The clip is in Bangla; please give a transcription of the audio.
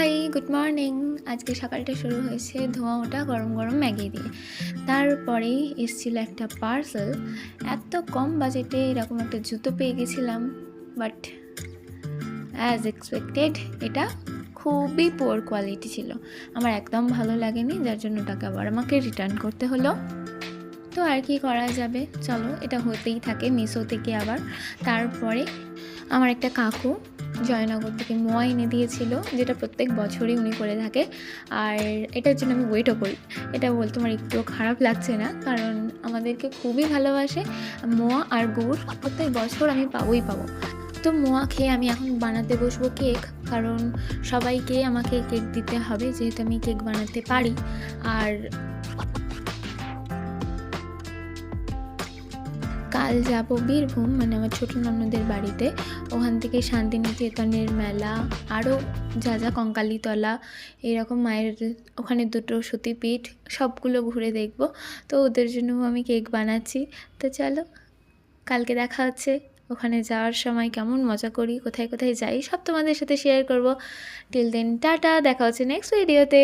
High, good morning. আজকে সকালটা শুরু হয়েছে ধোঁয়া ওঠা গরম গরম ম্যাগি দিয়ে। তারপরেই এসেছিল একটা পার্সেল। এত কম বাজেটে এরকম একটা জুতো পেয়ে গেছিলাম, বাট অ্যাজ এক্সপেক্টেড এটা খুবই পুয়ার কোয়ালিটি ছিল। আমার একদম ভালো লাগেনি, যার জন্য ওটাকে আবার আমাকে রিটার্ন করতে হলো। তো আর কি করা যাবে, চলো, এটা হতেই থাকে মিশো থেকে। আবার তারপরে আমার একটা কাকু জয়নগর থেকে মোয়া এনে দিয়েছিল, যেটা প্রত্যেক বছরই উনি করে থাকে। আর এটার জন্য আমি ওয়েটও করি। এটা বলতে আমার একটুও খারাপ লাগছে না, কারণ আমাদেরকে খুবই ভালোবাসে। মোয়া আর গুড় প্রত্যেক বছর আমি পাবোই পাবো। তো মোয়া খেয়ে আমি এখন বানাতে বসবো কেক, কারণ সবাইকে আমাকে কেক দিতে হবে, যেহেতু আমি কেক বানাতে পারি। আর কাল যাব বীরভূম, মানে আমার ছোটো ননদের বাড়িতে। ওখান থেকে শান্তিনিকেতনের মেলা, আরও যা যা কঙ্কালীতলা, এরকম মায়ের ওখানে দুটো সতীপীঠ, সবগুলো ঘুরে দেখব। তো ওদের জন্যও আমি কেক বানাচ্ছি। তো চলো, কালকে দেখা হচ্ছে। ওখানে যাওয়ার সময় কেমন মজা করি, কোথায় কোথায় যাই, সব তোমাদের সাথে শেয়ার করব। টিল দেন টাটা, দেখা হচ্ছে নেক্সট ভিডিওতে।